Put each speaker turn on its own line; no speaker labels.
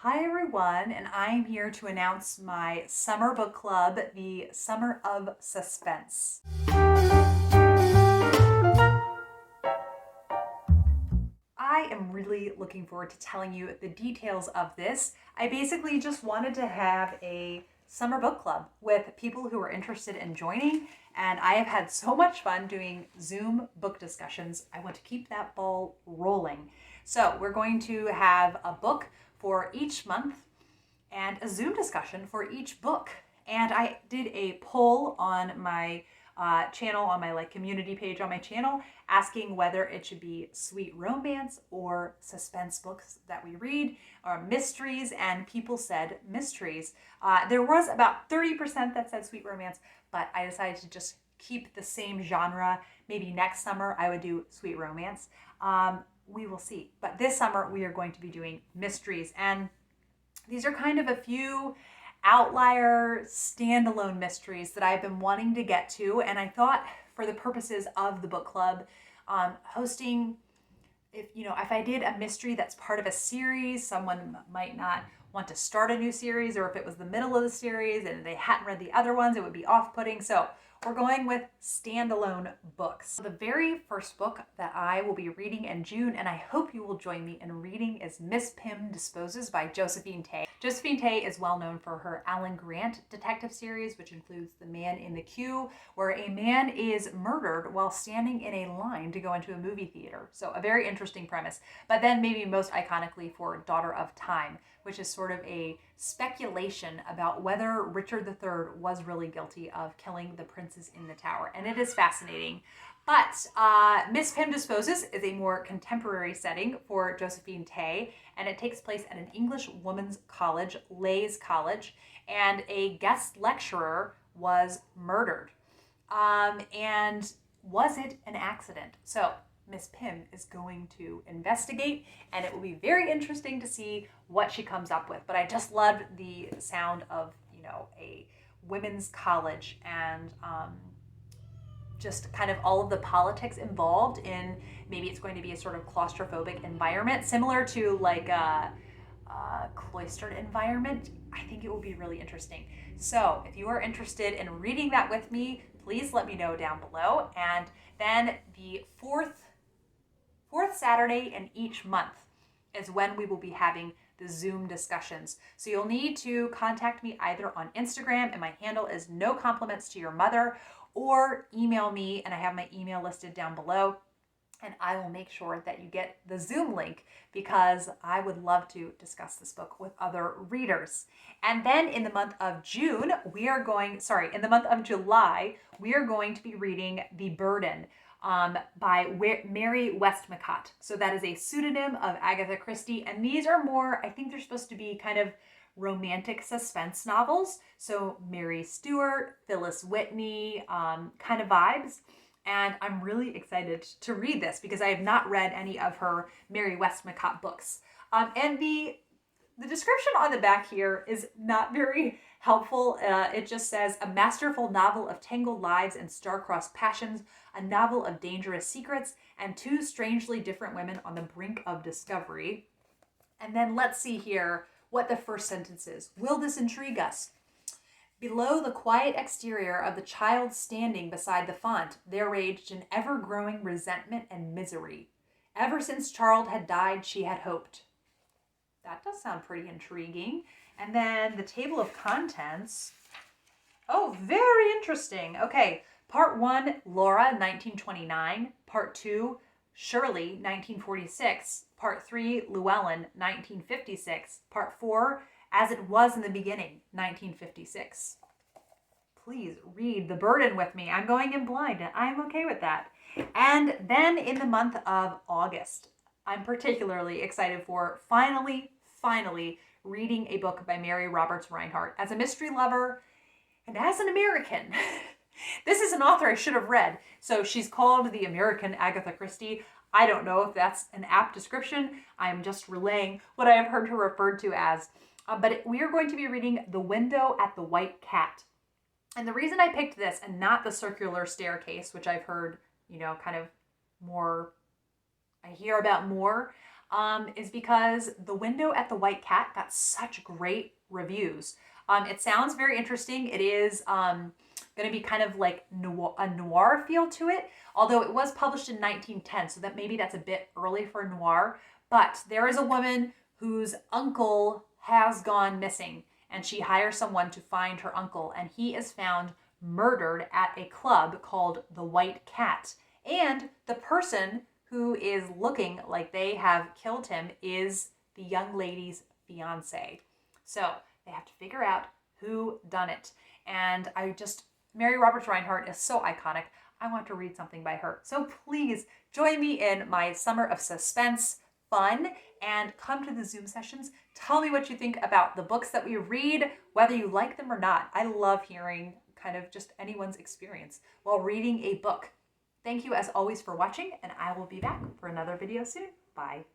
Hi everyone, and I'm here to announce my summer book club, the Summer of Suspense. I am really looking forward to telling you the details of this. I basically just wanted to have a summer book club with people who are interested in joining, and I have had so much fun doing Zoom book discussions. I want to keep that ball rolling. So, we're going to have a book for each month and a Zoom discussion for each book. And I did a poll on my channel, on my community page on my channel, asking whether it should be sweet romance or suspense books that we read, or mysteries, and people said mysteries. There was about 30% that said sweet romance, but I decided to just keep the same genre. Maybe next summer I would do sweet romance. We will see. But this summer we are going to be doing mysteries, and these are kind of a few outlier standalone mysteries that I've been wanting to get to. And I thought, for the purposes of the book club, hosting, if I did a mystery that's part of a series, someone might not want to start a new series, or if it was the middle of the series and they hadn't read the other ones, it would be off-putting. So we're going with standalone books. The very first book that I will be reading in June, and I hope you will join me in reading, is Miss Pym Disposes by Josephine Tey. Josephine Tey is well known for her Alan Grant detective series, which includes The Man in the Queue, where a man is murdered while standing in a line to go into a movie theater. So a very interesting premise. But then maybe most iconically for Daughter of Time, which is sort of a speculation about whether Richard III was really guilty of killing the princes in the tower. And it is fascinating. But Miss Pym Disposes is a more contemporary setting for Josephine Tey, and it takes place at an English women's college, Leys College, and a guest lecturer was murdered. And was it an accident? So Miss Pym is going to investigate, and it will be very interesting to see what she comes up with. But I just loved the sound of, a women's college, and just kind of all of the politics involved in, maybe it's going to be a sort of claustrophobic environment, similar to like a cloistered environment. I think it will be really interesting. So if you are interested in reading that with me, please let me know down below. And then the fourth Saturday in each month is when we will be having the Zoom discussions. So you'll need to contact me either on Instagram, and my handle is No Compliments to Your Mother, or email me, and I have my email listed down below, and I will make sure that you get the Zoom link, because I would love to discuss this book with other readers. And then in the month of July, we are going to be reading The Burden by Mary Westmacott. So that is a pseudonym of Agatha Christie, and these are more, I think they're supposed to be kind of romantic suspense novels. So Mary Stuart, Phyllis Whitney kind of vibes. And I'm really excited to read this because I have not read any of her Mary Westmacott books. And the description on the back here is not very helpful. It just says, a masterful novel of tangled lives and star-crossed passions, a novel of dangerous secrets, and two strangely different women on the brink of discovery. And then let's see here what the first sentence is. Will this intrigue us? Below the quiet exterior of the child standing beside the font, there raged an ever-growing resentment and misery. Ever since Charles had died, she had hoped. That does sound pretty intriguing. And then the table of contents. Oh, very interesting. Okay, part 1, Laura, 1929. Part 2, Shirley, 1946. Part 3, Llewellyn, 1956. Part 4, As It Was in the Beginning, 1956. Please read The Burden with me. I'm going in blind, and I'm okay with that. And then in the month of August, I'm particularly excited for finally reading a book by Mary Roberts Rinehart. As a mystery lover and as an American, this is an author I should have read. So she's called the American Agatha Christie. I don't know if that's an apt description. I'm just relaying what I have heard her referred to as. But we are going to be reading The Window at the White Cat. And the reason I picked this and not The Circular Staircase, which I've heard, kind of more, I hear about more, is because The Window at the White Cat got such great reviews. It sounds very interesting. It is going to be kind of like a noir feel to it, although it was published in 1910, so that maybe that's a bit early for noir. But there is a woman whose uncle has gone missing, and she hires someone to find her uncle, and he is found murdered at a club called the White Cat. And the person who is looking like they have killed him is the young lady's fiance. So they have to figure out who done it. And Mary Roberts Rinehart is so iconic. I want to read something by her. So please join me in my summer of suspense fun and come to the Zoom sessions. Tell me what you think about the books that we read, whether you like them or not. I love hearing kind of just anyone's experience while reading a book. Thank you as always for watching, and I will be back for another video soon. Bye.